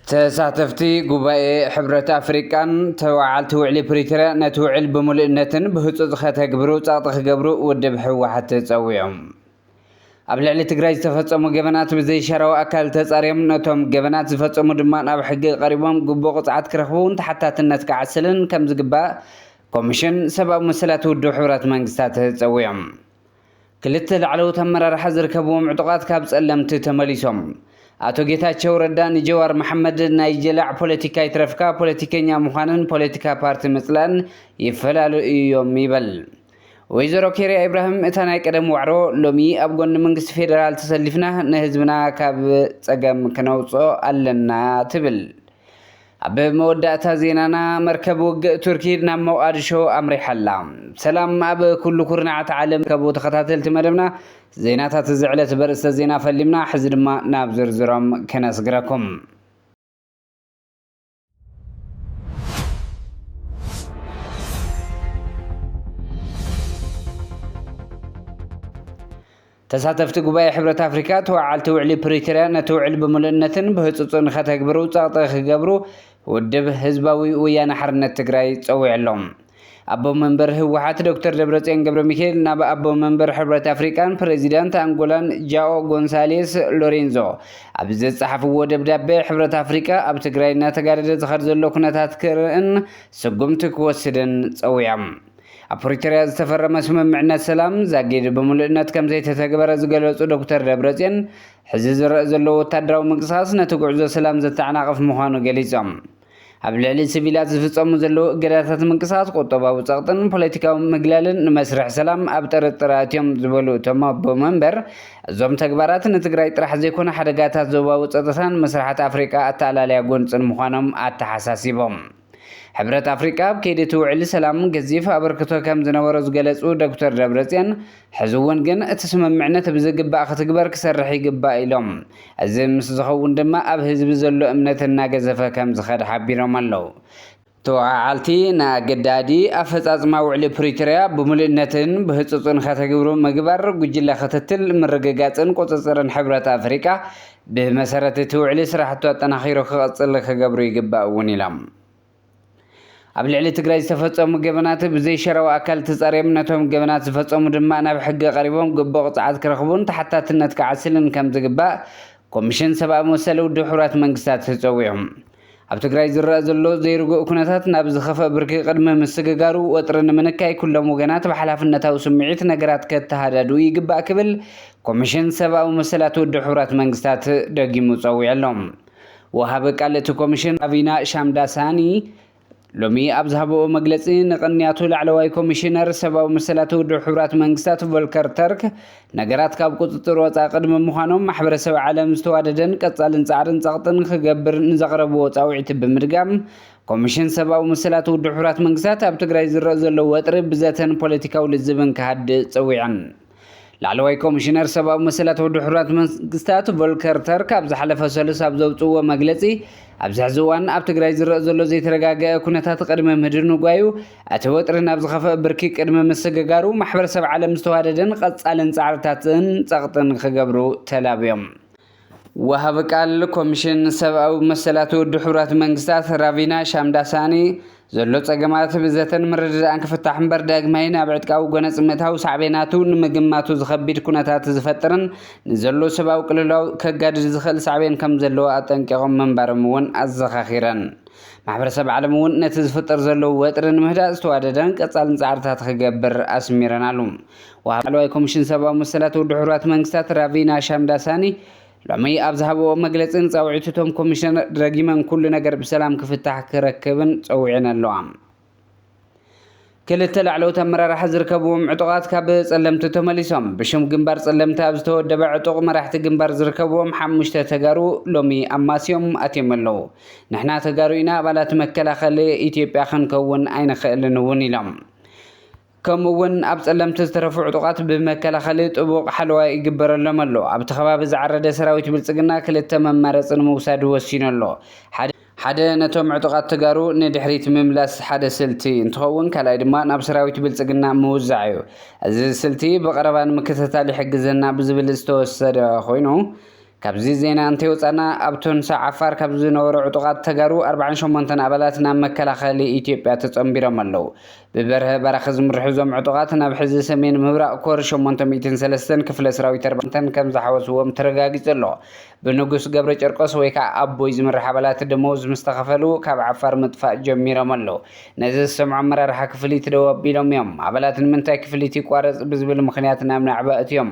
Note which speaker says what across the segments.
Speaker 1: ተሳተፍቲ ጉባኤ ሕብረት ኣፍሪቃን ተዋዓልቲ ውዕሊ ፕሪቶርያ ነቲ ውዕል ብምልእነትን ብህፁፅ ከተግብሩ ፃቕጢ ክገብሩ ውድብ ህወሓት ተፀዊዖም ኣብ ልዕሊ ትግራይ ዝተፈፀሙ ገበናት ብዘይሻራዊ ኣካል ተፃርዮም ነቶም ገበናት ዝፈፀሙ ድማ ናብ ሕጊ ቀሪቦም ግቡእ ቅፅዓት ክረኽቡን ተሓታትነት ክዓስልን ከም ዝግባእ ኮሚሽን ሰብኣዊ መሰላት ውድብ ሕብረት መንግስታት ተፀዊዖም ክልተ ላዕለዎት ኣመራርሓ ዝርከብዎም ዕጡቃት ካብ ፀለምቲ ተመሊሶም አቶ ጌታቸው ረዳ ንጀዋር መሐመድ ናይ ጀላዕ ፖለቲካ ይትረፍካ ፖለቲከኛ ምዃንን ፖለቲካ ፓርቲ ምፅላን ይፈላሉ እዮም ይበል ወይዘሮ ኬርያ ኢብራሂም እታ ናይ ቀደም ዋዕሮ ሎሚ ኣብ ጎኒ መንግስቲ ፌደራል ተሰሊፍና ንህዝብና ካብ ፀገም ክነውፅኦ ኣለና ትብል ኣብ መወዳእታ ዜናና መርከብ ውግእ ቱርኪ ናብ ሞቃዲሾ ኣምሪሓላ ሰላም ኣብ ኩሉ ኩርናዓት ዓለም ከቦ ተኸታተልቲ መደብና ዜናታት ዝዕለት በርእስተ ዜና ፈሊምና ሕዚ ድማ ናብ ዝርዝሮም ከነስግረኩም ተሳተፍቲ ጉባኤ ሕብረት ኣፍሪካ ተዋዓልቲ ውዕሊ ፕሪቶርያ ነቲ ውዕል ብምልእነትን ብህፁፅን ከተግብሩ ፃቕጢ ክገብሩ ውድብ ህዝባዊ ወያነ ሓርነት ትግራይ ፀዊዕሎም አቦ መንበር ህወሓት ዶክተር ደብረጽዮን ገብረ ሚካኤል ናብ አቦ መንበር ሕብረት ኣፍሪካን ፕሬዚዳንት አንጎላን ጃኦ ጎንሳሌስ ሎሬንዞ ኣብ ዝፀሓፍዎ ደብዳቤ ሕብረት ኣፍሪካ ኣብ ትግራይ እናተጋደደ ዝኸድ ዘሎ ኩነታት ክርእን ስጉምቲ ክወስድን ፀዊዖም ኣብ ፕሪቶርያ ዝተፈረመ ስምምዕነት ሰላም ዛጊድ ብምልእነት ከም ዘይተተግበረ ዝገለጹ ዶክተር ደብረጽዮን ሕዚ ዝረአ ዘሎ ወታደራዊ ምንቅስቓስ ነቲ ጉዕዞ ሰላም ዘተዓናቅፍ ምዃኑ ገሊፆም ኣብ ልዕሊ ሲቪላት ዝፍፀሙ ዘለዉ እገዳታት ምንቅስቓስ ቁጠባዊ ፀቕጥን ፖለቲካዊ ምግላልን ንመስርሕ ሰላም ኣብ ጥርጥር ኣትዮም ዝበሉ እቶም ኣቦ መንበር እዞም ተግባራት ንትግራይ ጥራሕ ዘይኮነ ሓደጋታት ዞባዊ ፀጥታን መስራሓት ኣፍሪቃ ኣተኣላለያ ጎንፅን ምዃኖም ኣተሓሳሲቦም ሕብረት ኣፍሪቃ ኣብ ከይዲ ውዕሊ ሰላም ገዚፍ ኣበርክቶ ከም ዝነበሮ ዝገለጹ ዶክተር ደብረጽዮን ሕዚ እውን ግን እቲ ስምምዕነት ብዝግባእ ክትግበር ክሰርሕ ይግባእ ኢሎም እዚ ምስ ዝኸውን ድማ ኣብ ህዝቢ ዘሎ እምነት እናገዘፈ ከም ዝኸድ ሓቢሮም ኣለዉ ተዋዓልቲ ንኣገዳዲ ኣፈፃፅማ ውዕሊ ፕሪቶርያ ብምልእነትን ብህፁፅን ከተግብሩ ምግባር ጉጅለ ክትትል ምርግጋፅን ቁፅፅርን ሕብረት ኣፍሪቃ ብመሰረት እቲ ውዕሊ ስራሕቱ ኣጠናኺሩ ክቐፅል ክገብሩ ይግባእ እውን ኢሎም ኣብ ልዕሊ ትግራይ ዝተፈፀሙ ገበናት ብዘይሸራዊ ኣካል ተፃርዮም ነቶም ገበናት ዝፈፀሙ ድማ ናብ ሕጊ ቀሪቦም ግቡእ ቅፅዓት ክረኽቡን ተሓታትነት ክዓስልን ከም ዝግባእ ኮሚሽን ሰብኣዊ መሰል ውድብ ሕብረት መንግስታት ተፀዊዖም ኣብ ትግራይ ዝረአ ዘሎ ዘይርግእ ኩነታት ናብ ዝኸፍአ ብርኪ ቅድሚ ምስግጋሩ ወጥሪ ንምንካይ ኩሎም ወገናት ብሓላፍነታዊ ስምዒት ነገራት ከተሃዳዱ ይግባእ ክብል ኮሚሽን ሰብኣዊ መሰላት ውድብ ሕብረት መንግስታት ደጊሙ ፀዊዑ ኣሎም ወሃቢ ቃል እቲ ኮሚሽን ራቪና ሻምዳሳኒ ሎሚ ኣብ ዝሃበኦ መግለፂ ንቅንያቱ ላዕለዋይ ኮሚሽነር ሰብኣዊ መሰላት ውድብ ሕብረት መንግስታት ቮልከር ተርክ ነገራት ካብ ቁፅጥር ወፃኢ ቅድሚ ምዃኖም ማሕበረሰብ ዓለም ዝተዋደደን ቀፃልን ፃዕርን ፀቕጥን ክገብር ንዘቕረብዎ ፃውዒት ብምድጋም ኮሚሽን ሰብኣዊ መሰላት ውድብ ሕብረት መንግስታት ኣብ ትግራይ ዝረአ ዘሎ ወጥሪ ብዘተን ፖለቲካዊ ልዝብን ክሃድእ ፀዊዐን ላዕለዋይ ኮሚሽነር ሰብኣዊ መሰላት ውድብ ሕብረት መንግስታት ቮልከር ተርክ ኣብ ዝሓለፈ ሰሉስ ኣብ ዘውፅዎ መግለፂ ኣብዚ ሕዚ እዋን ኣብ ትግራይ ዝረአ ዘሎ ዘይተረጋገአ ኩነታት ቅድሚ ምህድንጓዩ እቲ ወጥሪ ናብ ዝኸፍአ ብርኪ ቅድሚ ምስግጋሩ ማሕበረሰብ ዓለም ዝተዋደደን ቀፃልን ፃዕርታትን ፀቕጥን ክገብሩ ተላብዮም ወሃቢ ቃል ኮሚሽን ሰብኣዊ መሰላት ውድብ ሕብረት መንግስታት ራቪና ሻምዳሳኒ ዘሎ ፀገማት ብዘተን ምርድዳእን ክፍታሕ እምበር ዳግማይ ናብ ዕጥቃዊ ጎነፅ ምእታው ሳዕቤናቱ ንምግማቱ ዝኸቢድ ኩነታት ዝፈጥርን ንዘሎ ሰብኣዊ ቅልውላው ከጋድድ ዝኽእል ሳዕቤን ከም ዘለዎ ኣጠንቂቖም ምንባሮም እውን ኣዘኻኺረን ማሕበረሰብ ዓለም እውን ነቲ ዝፍጠር ዘሎ ወጥሪ ንምህዳእ ዝተዋደደን ቀፃልን ፃዕርታት ክገብር ኣስሚረናሉ ወሃቢ ኮሚሽን ሰብኣዊ መሰላት ውድብ ሕብረት መንግስታት ራቪና ሻምዳሳኒ ሎሚ ኣብ ዝሃበኦ መግለፅን ፃውዒቶቶም ኮሚሽን ረጊመን ኩሉ ነገር ብሰላም ክፍታሕ ክረክብን ፀዊዐን ኣለዋ ክልተ ላዕለዎት ኣመራርሓ ዝርከብዎም ዕጡቃት ካብ ፀለምቲ ተመሊሶም ብሽም ግንባር ፀለምቲ ኣብ ዝተወደበ ዕጡቕ መራሕቲ ግንባር ዝርከብዎም 5 ተጋሩ ሎሚ ኣማስዮም ኣትዮም ኣለዉ ንሕና ተጋሩ ኢና ኣባላት መከላኸሊ ኢትዮጵያ ክንከውን ኣይንኽእልን እውን ኢሎም ከምኡውን ኣብ ፀለምቲ ዝተረፉ ዕጡቃት ብመከላኸሊ ጥቡቕ ሓለዋ ይግበረሎም ኣሎ ኣብቲ ከባቢ ዝዓረደ ሰራዊት ብልፅግና ክልተ መማረፂ ንምውሳድ ወሲኑ ኣሎ ሓደ ነቶም ዕጡቃት ተጋሩ ንድሕሪት ምምላስ ሓደ ስልቲ እንትኸውን ካልኣይ ድማ ናብ ሰራዊት ብልፅግና ምውዛዕ እዩ እዚ ስልቲ ብቐረባ ንምክትታል ይሕግዘና ብዝብል ዝተወሰደ ኮይኑ ካብዚ ዜና እንተይወፃና ኣብ ቶንሳ ዓፋር ካብ ዝነበሩ ዕጡቃት ተጋሩ 48 ኣባላት ናብ መከላኸሊ ኢትዮጵያ ተጸምቢሮም ኣለዉ ብበርሀ በረኺ ዝምርሑ ዞም ዕጡቃት ናብ ሕዚ ሰሜን ምብራቅ ኮር 803 ክፍለ ሰራዊት 4 ከም ዝሓወስዎም ተረጋጊጹ ኣሎ ብንጉስ ገብረ ጨርቆስ ወይ ከዓ ኣቦይ ዝምራሕ ኣባላት ደመወዝ ምስ ተኸፈሉ ካብ ዓፋር ምጥፋእ ጀሚሮም ኣለዉ ነዚ ዝሰምዑ ኣመራርሓ ክፍሊት ደው ኣቢሎም እዮም ኣባላት ንምንታይ ክፍሊት ይቋረጽ ብዝብል ምክንያት ናብ ናዕባ እትዮም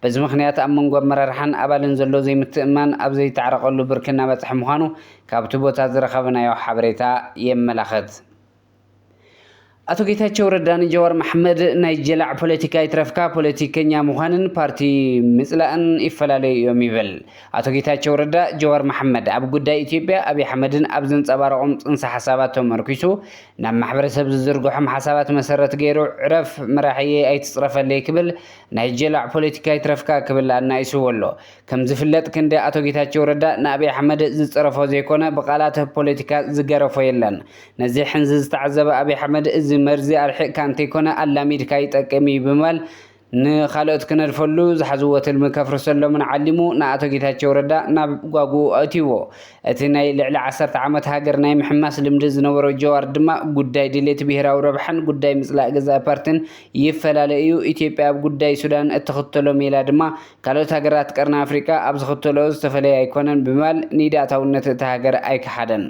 Speaker 1: በዚ ምክንያት ኣብ መንጎ ኣመራርሓን ኣባልን ዘሎ ዘይምትእማን ኣብ ዘይተዓረቀሉ ብርክና በጽሕ ምዃኑ ካብቲ ቦታ ዝረኸብናዮ ሓበሬታ የመላኽት አቶ ጌታቸው ረዳን ጀዋር መሐመድ ናይ ጀላዕ ፖለቲካ ይትረፍካ ፖለቲከኛ ምዃንን ፓርቲ ምጽላእን ይፈላለዮም ይብል አቶ ጌታቸው ረዳ ጀዋር መሐመድ ኣብ ጉዳይ ኢትዮጵያ አብይ አሕመድን ኣብ ዘንጸባረቆም ጽንሰ ሓሳባት ተመርኪሱ ናብ ማሕበረሰብ ዝዝርግሖም ሓሳባት መሰረት ገይሩ ዕረፍ መራሕየ ኣይትጽረፈለይ ክብል ናይ ጀላዕ ፖለቲካ ይትረፍካ ክብል ኣናይስዎ ኣሎ ከም ዝፍለጥ ክንደ አቶ ጌታቸው ረዳ ንአብይ አሕመድ ዝጽረፎ ዘይኮነ በቃላት ፖለቲካ ዝገረፎ የለን ነዚ ሕንዚ ዝተዓዘበ አብይ አሕመድ መርዚ አርሕቅ ካንተ ይኮነ አላሚድካ ይጠቅም ይብማል ንኻልኦት ክነድፈሉ ዝሓዝዎ ትልሚ ከፍርሰሎምን ዓሊሙ ንኣቶ ጌታቸው ረዳ ናብ ጓጉ ኣእትይዎ እቲ ናይ ልዕሊ 10 ዓመት ሃገር ናይ ምሕማስ ልምዲ ዝነበሮ ጀዋር ድማ ጉዳይ ድሌት ብሄራዊ ረብሓን ጉዳይ ምጽላእ ገዛኢ ፓርቲን ይፈላለዩ ኢትዮጵያ ኣብ ጉዳይ ሱዳን እትኽተሎ ሜላ ድማ ካልኦት ሃገራት ቀርኒ ኣፍሪካ ኣብ ዝኽተሎ ዝተፈለየ ኣይኮነን ብማል ኒዳታውነት እቲ ሃገር ኣይከሓደን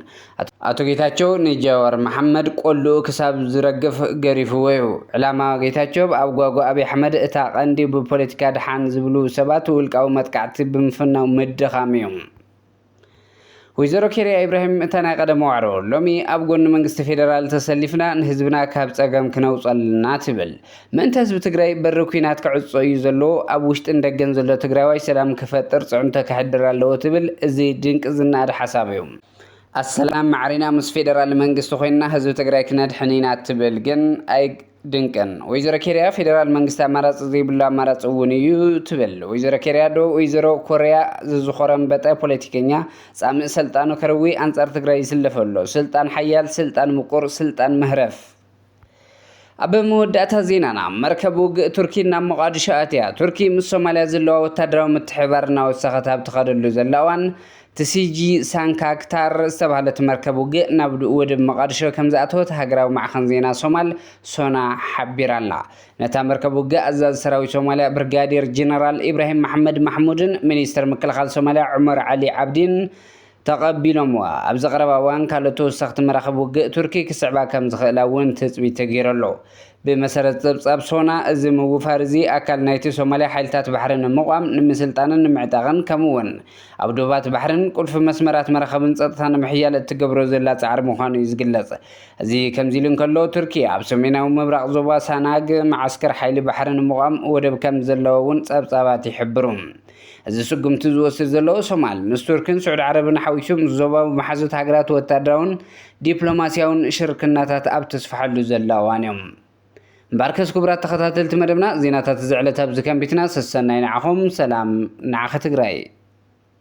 Speaker 1: አቶ ጌታቸው ንጀዋር መሐመድ ቆልኡ ክሳብ ዝረግፍ ገሪፍዎ እዩ ዕላማ ጌታቸው ኣብ ጓጉ አብይ አሕመድ እታ ቀንዲ ብፖለቲካ ድሓን ዝብሉ ሰባት ውልቃዊ መጥቃዕቲ ብምፍናው ምድኻም እዮም ወይዘሮ ኬርያ ኢብራሂም እታ ናይ ቀደም ዋዕሮ ሎሚ ኣብ ጎኒ መንግስቲ ፌደራል ተሰሊፍና ንህዝብና ካብ ጸገም ክነውፀልና ትብል ምእንቲ ህዝቢ ትግራይ በሪ ኩናት ክዕጾ እዩ ዘሎ ኣብ ውሽጥን ደገን ዘሎ ትግራዋይ ሰላም ክፈጥር ጽዕንቶ ክሕድር ኣለዎ ትብል እዚ ድንቂ ዝናድ ሓሳብ እዩ السلام معرنا مس فيدرال መንግስቲ ኮይና ህዝብ ትግራይ ክነድሕኒና ትብል ግን ኣይ ድንቅን ወይዘሮ ኬርያ ፌደራል መንግስቲ አማራጭ ዘይብሉ አማራጭ እውን እዩ ትብል ወይዘሮ ኬርያ ዶ ወይዘሮ ኮርያ ዝዝኾረም በጠ ፖለቲከኛ ጻምእ ስልጣኑ ከርዊ አንጻር ትግራይ ይስለፈሎ ስልጣን ሓያል ስልጣን ምቁር ስልጣን ምህረፍ ኣብ መወዳእታ ዜናና መርከቡ ቱርኪ ናብ ሞቃዲሾ ኣትያ ቱርኪ ምስ ሶማልያ ዘለዋ ወታደራዊ ምትሕብባርና ወሰኸት ኣብ ተኸደሉ ዘለዋን تسيجي سانكاكتار استبهلت مركب وجئ نبدو ودب مقادشة كم زاتوت هجرا ومع خنزينا صومال سونا حبير الله نتا مركب وجئ أزاز سراوي صوماليا برغادير جنرال إبراهيم محمد محمودن منيستر مكلخال صوماليا عمر علي عبدين تقبلهم وابز قربا وان كالتو سخت مركب وجئ تركي كسعبا كم زخلاون تسبي تغير له بمسارة صبصاب سونا ازم وفارزي اكل نايتي صوماليا حيلتات بحرن مقام نمسلطانن نمعتاغن كمون ابدوبات بحرن قلف مسمرات مرخبن صطتان محيال تجبرو زلا صعر مخانو يزغلص ازي كمزيلن كلو تركيا اب سميناو مبرق زوبا ساناغ معسكر حيل بحرن مقام ودب كم زلوون صبصابات يحبرون እዚ ስጉምቲ ዝወስድ ዘሎ ሶማል ምስ ቱርክን ስዑድ ዓረብን ሓዊሱም ዝዞባ ማሓዙት ሃገራት ወታደራውን ዲፕሎማሲያውን ሽርክናታት ኣብ ተስፋሕሉ ዘለዋን እዮም ባርከስ ክቡራት ተኸታተልቲ መደብና ዜናታት ዝዕለት ኣብ ዝከምቢትና ሰሰናይ ንዓኹም ሰላም ንዓኸ ትግራይ